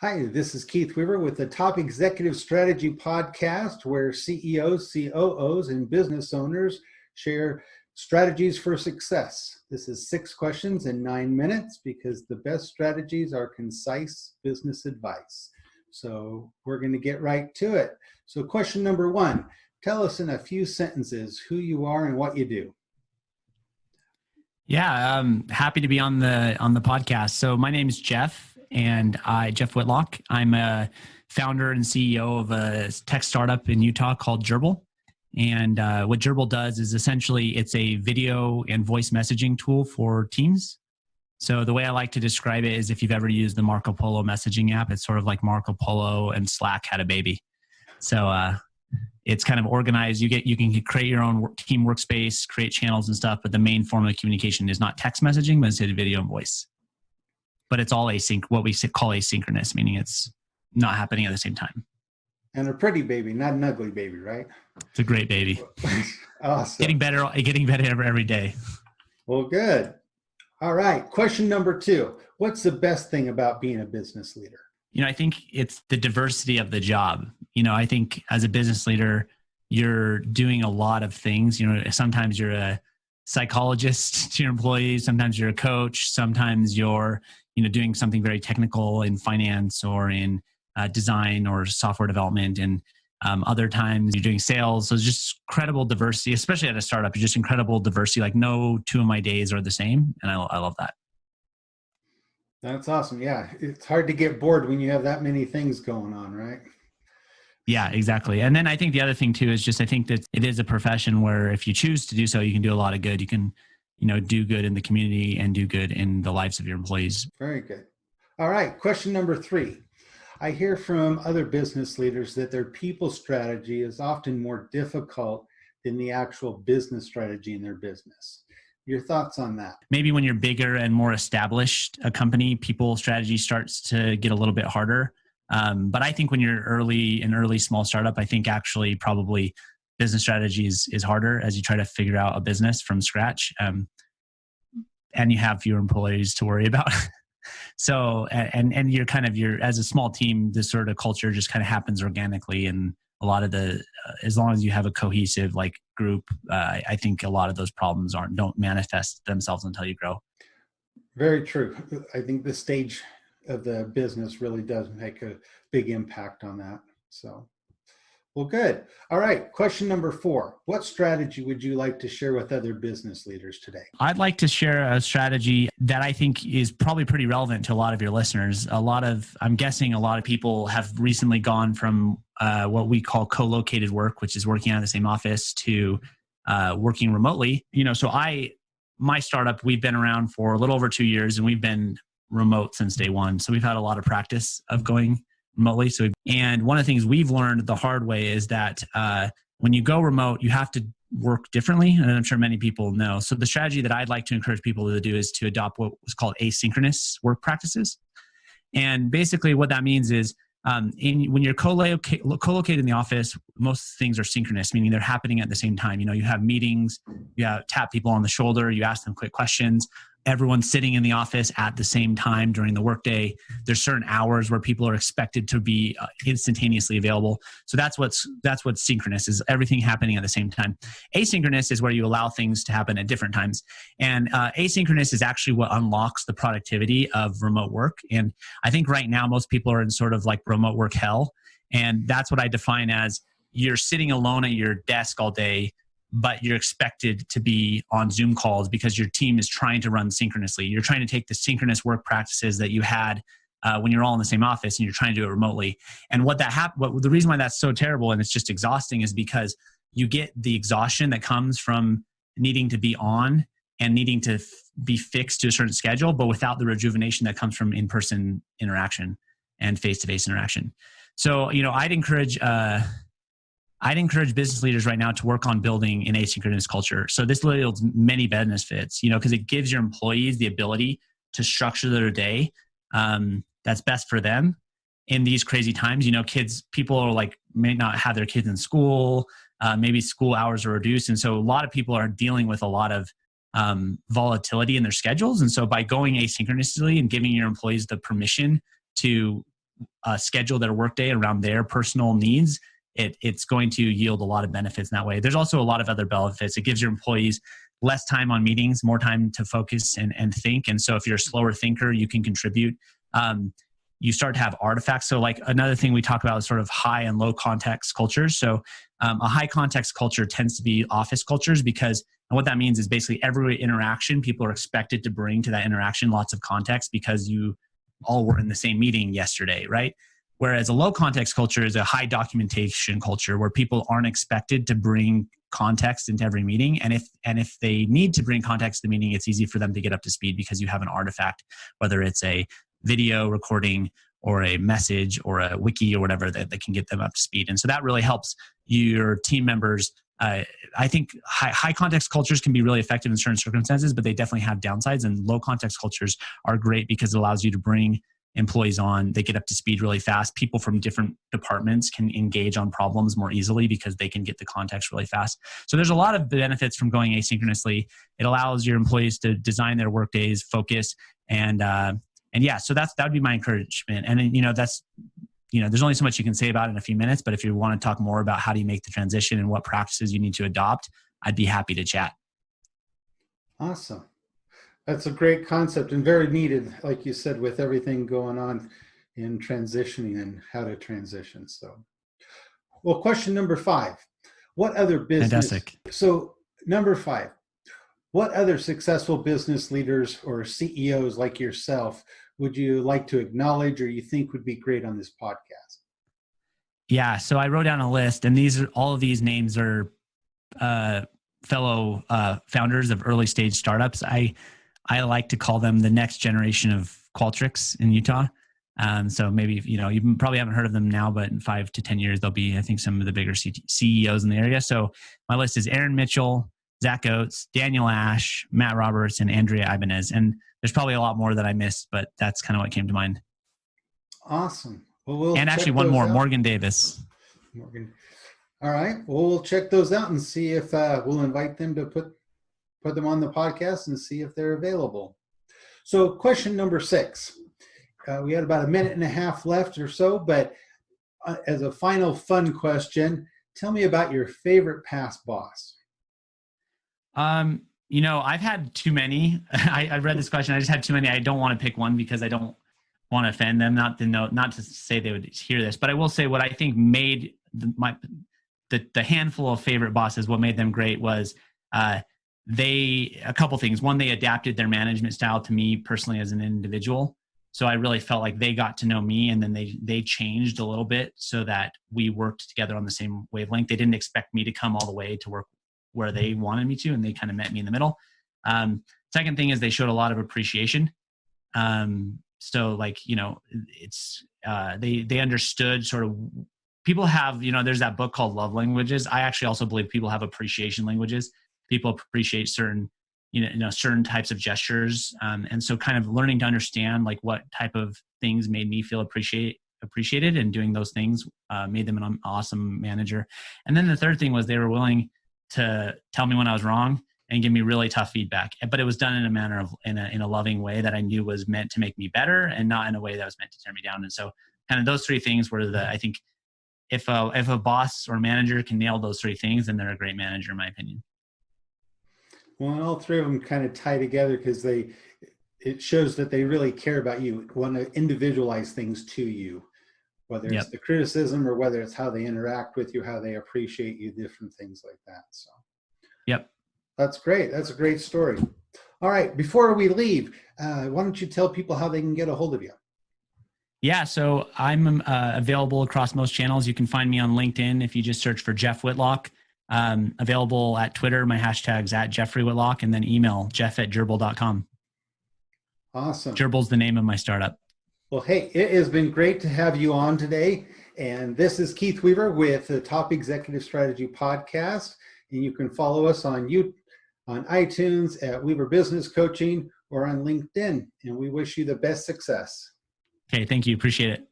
Hi, this is Keith Weaver with the Top Executive Strategy Podcast, where CEOs, COOs, and business owners share strategies for success. This is 6 questions in 9 minutes because the best strategies are concise business advice. So we're going to get right to it. So question number 1, tell us in a few sentences who you are and what you do. Yeah, I'm happy to be on the podcast. So my name is Jeff. And Jeff Whitlock. I'm a founder and CEO of a tech startup in Utah called Girbil. And what Girbil does is essentially it's a video and voice messaging tool for teams. So the way I like to describe it is if you've ever used the Marco Polo messaging app, it's sort of like Marco Polo and Slack had a baby. So it's kind of organized. You can create your own team workspace, create channels and stuff, but the main form of communication is not text messaging, but it's video and voice. But it's all what we call asynchronous, meaning it's not happening at the same time. And a pretty baby, not an ugly baby, right? It's a great baby. Awesome. Getting better every day. Well, good. All right. Question number 2. What's the best thing about being a business leader? I think it's the diversity of the job. I think as a business leader, you're doing a lot of things. Sometimes you're a psychologist to your employees. Sometimes you're a coach. Sometimes you're doing something very technical in finance or in design or software development. And other times you're doing sales. So it's just incredible diversity, especially at a startup, just incredible diversity. Like no 2 of my days are the same. And I love that. That's awesome. Yeah. It's hard to get bored when you have that many things going on, right? Yeah, exactly. And then I think the other thing too is just, I think that it is a profession where if you choose to do so, you can do a lot of good. You can do good in the community and do good in the lives of your employees. Very good. All right. Question number 3. I hear from other business leaders that their people strategy is often more difficult than the actual business strategy in their business. Your thoughts on that? Maybe when you're bigger and more established, a company, people strategy starts to get a little bit harder. But I think when you're an early small startup, I think actually probably business strategy is harder as you try to figure out a business from scratch. And you have fewer employees to worry about. So, and you're as a small team, this sort of culture just kind of happens organically. And a lot of as long as you have a cohesive group, I think a lot of those problems don't manifest themselves until you grow. Very true. I think the stage of the business really does make a big impact on that. So, well, good. All right. Question number 4. What strategy would you like to share with other business leaders today? I'd like to share a strategy that I think is probably pretty relevant to a lot of your listeners. I'm guessing a lot of people have recently gone from what we call co-located work, which is working out of the same office, to working remotely. So my startup, we've been around for a little over 2 years and we've been remote since day one. So we've had a lot of practice of going remotely. And one of the things we've learned the hard way is that when you go remote, you have to work differently. And I'm sure many people know. So the strategy that I'd like to encourage people to do is to adopt what was called asynchronous work practices. And basically what that means is when you're co-located in the office, most things are synchronous, meaning they're happening at the same time. You have meetings, you tap people on the shoulder, you ask them quick questions. Everyone's sitting in the office at the same time during the workday. There's certain hours where people are expected to be instantaneously available. So that's what's synchronous, is everything happening at the same time. Asynchronous is where you allow things to happen at different times. And asynchronous is actually what unlocks the productivity of remote work. And I think right now most people are in sort of like remote work hell. And that's what I define as you're sitting alone at your desk all day, but you're expected to be on Zoom calls because your team is trying to run synchronously. You're trying to take the synchronous work practices that you had when you're all in the same office and you're trying to do it remotely. And the reason why that's so terrible and it's just exhausting is because you get the exhaustion that comes from needing to be on and needing to be fixed to a certain schedule, but without the rejuvenation that comes from in-person interaction and face-to-face interaction. So, I'd encourage business leaders right now to work on building an asynchronous culture. So this yields many benefits, because it gives your employees the ability to structure their day that's best for them in these crazy times. People are may not have their kids in school, maybe school hours are reduced. And so a lot of people are dealing with a lot of volatility in their schedules. And so by going asynchronously and giving your employees the permission to schedule their workday around their personal needs, it's going to yield a lot of benefits in that way. There's also a lot of other benefits. It gives your employees less time on meetings, more time to focus and think. And so if you're a slower thinker, you can contribute. You start to have artifacts. So like another thing we talk about is sort of high and low context cultures. So a high context culture tends to be office cultures because, and what that means is basically every interaction, people are expected to bring to that interaction lots of context because you all were in the same meeting yesterday, right? Whereas a low context culture is a high documentation culture where people aren't expected to bring context into every meeting. And if they need to bring context to the meeting, it's easy for them to get up to speed because you have an artifact, whether it's a video recording or a message or a wiki or whatever that can get them up to speed. And so that really helps your team members. I think high context cultures can be really effective in certain circumstances, but they definitely have downsides. And low context cultures are great because it allows you to bring employees on. They get up to speed really fast. People from different departments can engage on problems more easily because they can get the context really fast. So there's a lot of benefits from going asynchronously. It allows your employees to design their work days, focus, and yeah, so that would be my encouragement. And there's only so much you can say about it in a few minutes, but if you want to talk more about how do you make the transition and what practices you need to adopt, I'd be happy to chat. Awesome. That's a great concept and very needed, like you said, with everything going on in transitioning and how to transition. So, well, question number 5, what other business? Fantastic. So number 5, what other successful business leaders or CEOs like yourself would you like to acknowledge or you think would be great on this podcast? Yeah, so I wrote down a list, and all of these names are fellow founders of early stage startups. I like to call them the next generation of Qualtrics in Utah. So maybe, you probably haven't heard of them now, but in 5 to 10 years, they'll be, I think, some of the bigger CEOs in the area. So my list is Aaron Mitchell, Zach Oates, Daniel Ash, Matt Roberts, and Andrea Ibanez. And there's probably a lot more that I missed, but that's kind of what came to mind. Awesome. Well, and actually one more, Morgan Davis. Morgan. All right. Well, we'll check those out and see if we'll invite them to put them on the podcast and see if they're available. So question number 6. We had about a minute and a half left or so, but as a final fun question, tell me about your favorite past boss. I've had too many. I read this question. I just had too many. I don't want to pick one because I don't want to offend them. Not to say they would hear this, but I will say what I think made the handful of favorite bosses, what made them great was a couple things. One, they adapted their management style to me personally as an individual. So I really felt like they got to know me, and then they changed a little bit so that we worked together on the same wavelength. They didn't expect me to come all the way to work where they wanted me to, and they kind of met me in the middle. Second thing is they showed a lot of appreciation. So it's they understood sort of, people have, there's that book called Love Languages. I actually also believe people have appreciation languages. People appreciate certain types of gestures. And so kind of learning to understand like what type of things made me feel appreciated, and doing those things made them an awesome manager. And then the third thing was they were willing to tell me when I was wrong and give me really tough feedback, but it was done in a manner of in a loving way that I knew was meant to make me better, and not in a way that was meant to tear me down. And so kind of those 3 things were I think if a boss or manager can nail those 3 things, then they're a great manager in my opinion. Well, all 3 of them kind of tie together because it shows that they really care about you, want to individualize things to you, whether it's the criticism or whether it's how they interact with you, how they appreciate you, different things like that. So, that's great. That's a great story. All right. Before we leave, why don't you tell people how they can get a hold of you? Yeah. So I'm available across most channels. You can find me on LinkedIn if you just search for Jeff Whitlock. Available at Twitter. My hashtag's at Jeffrey Whitlock, and then email jeff@girbil.com. Awesome. Girbil's the name of my startup. Well, hey, it has been great to have you on today. And this is Keith Weaver with the Top Executive Strategy Podcast. And you can follow us on iTunes at Weaver Business Coaching or on LinkedIn. And we wish you the best success. Okay, thank you. Appreciate it.